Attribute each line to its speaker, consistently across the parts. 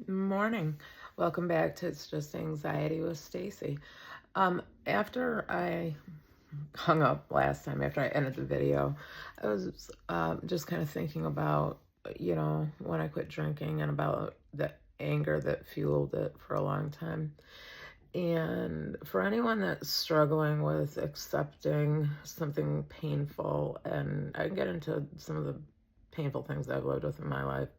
Speaker 1: Morning. Welcome back to It's Just Anxiety with Stacy. After I hung up last time, after I ended the video, I was just kind of thinking about, when I quit drinking and about the anger that fueled it for a long time. And for anyone that's struggling with accepting something painful, and I can get into some of the painful things I've lived with in my life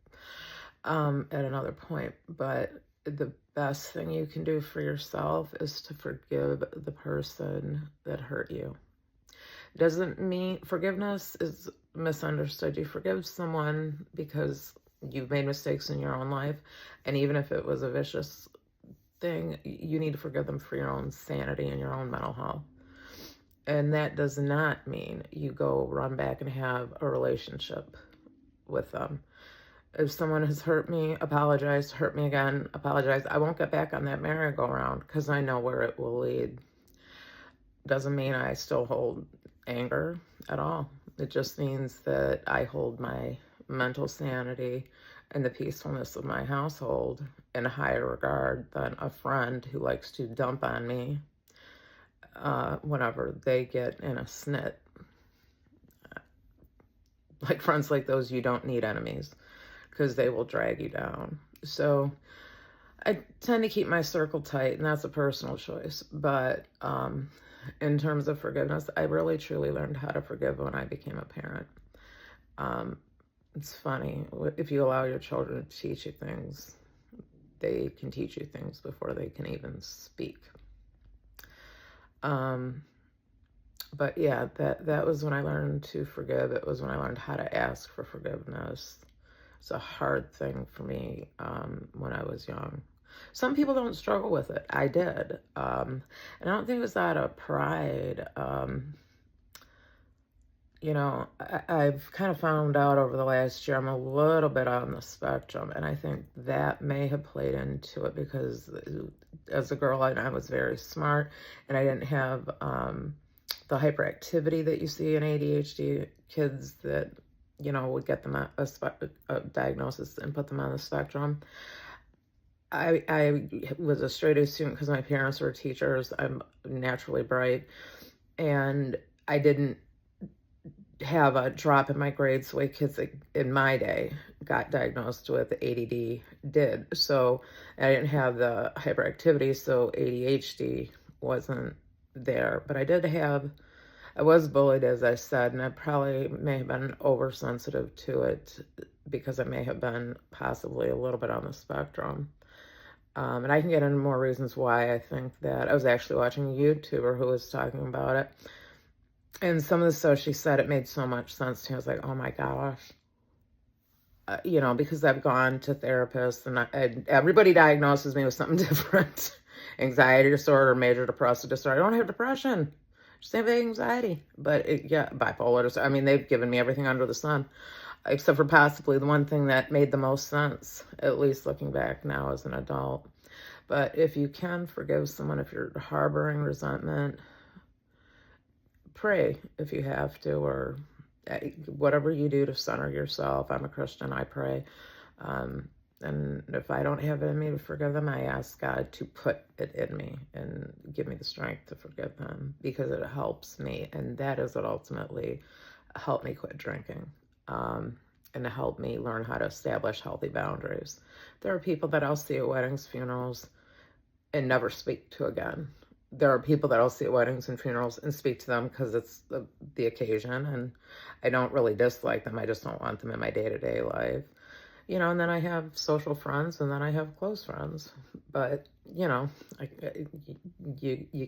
Speaker 1: at another point, but the best thing you can do for yourself is to forgive the person that hurt you. It doesn't mean forgiveness is misunderstood. You forgive someone because you've made mistakes in your own life, and even if it was a vicious thing, you need to forgive them for your own sanity and your own mental health. And that does not mean you go run back and have a relationship with them. If someone has hurt me, apologize. Hurt me again, apologize. I won't get back on that merry-go-round because I know where it will lead. Doesn't mean I still hold anger at all. It just means that I hold my mental sanity and the peacefulness of my household in higher regard than a friend who likes to dump on me whenever they get in a snit. Like friends like those, you don't need enemies, because they will drag you down. So I tend to keep my circle tight, and that's a personal choice. But in terms of forgiveness, I really truly learned how to forgive when I became a parent. It's funny, if you allow your children to teach you things, they can teach you things before they can even speak. But yeah, that was when I learned to forgive. It was when I learned how to ask for forgiveness. It's a hard thing for me when I was young. Some people don't struggle with it. I did. And I don't think it was out of pride. I've kind of found out over the last year I'm a little bit on the spectrum, and I think that may have played into it because as a girl, I was very smart, and I didn't have the hyperactivity that you see in ADHD kids that, would get them a diagnosis and put them on the spectrum. I was a straight A student because my parents were teachers. I'm naturally bright, and I didn't have a drop in my grades the way kids in my day got diagnosed with ADD did. So I didn't have the hyperactivity, so ADHD wasn't there. But I was bullied, as I said, and I probably may have been oversensitive to it because I may have been possibly a little bit on the spectrum. And I can get into more reasons why I think that. I was actually watching a YouTuber who was talking about it. And some of the stuff she said, it made so much sense to me. I was like, oh my gosh. Because I've gone to therapists and everybody diagnoses me with something different. Anxiety disorder, major depressive disorder. I don't have depression. Just have anxiety. But bipolar disorder. I mean, they've given me everything under the sun, except for possibly the one thing that made the most sense, at least looking back now as an adult. But if you can forgive someone, if you're harboring resentment, pray if you have to, or whatever you do to center yourself. I'm a Christian, I pray. And if I don't have it in me to forgive them, I ask God to put it in me and give me the strength to forgive them, because it helps me. And that is what ultimately helped me quit drinking. And to help me learn how to establish healthy boundaries. There are people that I'll see at weddings, funerals, and never speak to again. There are people that I'll see at weddings and funerals and speak to them because it's the occasion, and I don't really dislike them. I just don't want them in my day-to-day life. And then I have social friends, and then I have close friends. But, you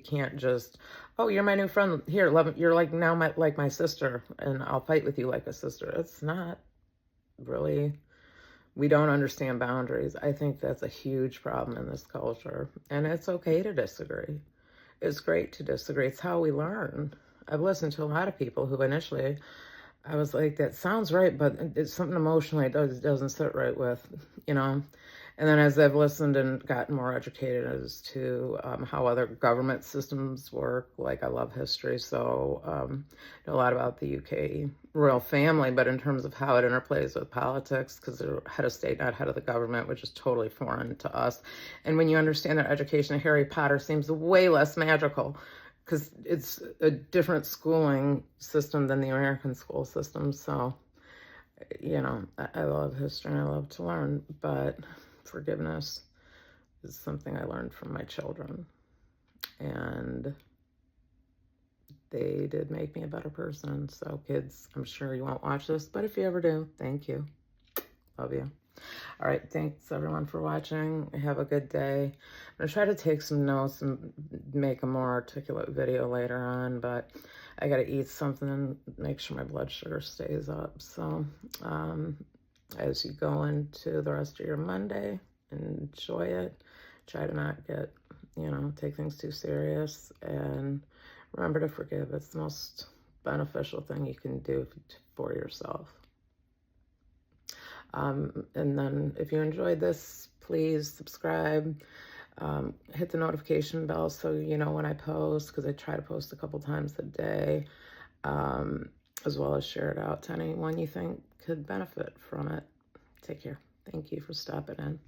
Speaker 1: can't just, oh, you're my new friend. Here, you're like now like my sister, and I'll fight with you like a sister. It's not really. We don't understand boundaries. I think that's a huge problem in this culture. And it's okay to disagree. It's great to disagree. It's how we learn. I've listened to a lot of people who initially I was like, that sounds right, but it's something emotionally it doesn't sit right with, And then as I've listened and gotten more educated as to how other government systems work, like I love history, so know a lot about the UK royal family, but in terms of how it interplays with politics, because they're head of state, not head of the government, which is totally foreign to us. And when you understand their education, Harry Potter seems way less magical because it's a different schooling system than the American school system. So, you know, I love history and I love to learn, but forgiveness is something I learned from my children. And they did make me a better person. So kids, I'm sure you won't watch this, but if you ever do, thank you. Love you. All right, thanks everyone for watching. Have a good day. I'm gonna try to take some notes and make a more articulate video later on, but I gotta eat something and make sure my blood sugar stays up. So as you go into the rest of your Monday, enjoy it. Try to not get, you know, take things too serious, and remember to forgive. It's the most beneficial thing you can do for yourself. And then if you enjoyed this, please subscribe, hit the notification bell so you know when I post, because I try to post a couple times a day, as well as share it out to anyone you think could benefit from it. Take care. Thank you for stopping in.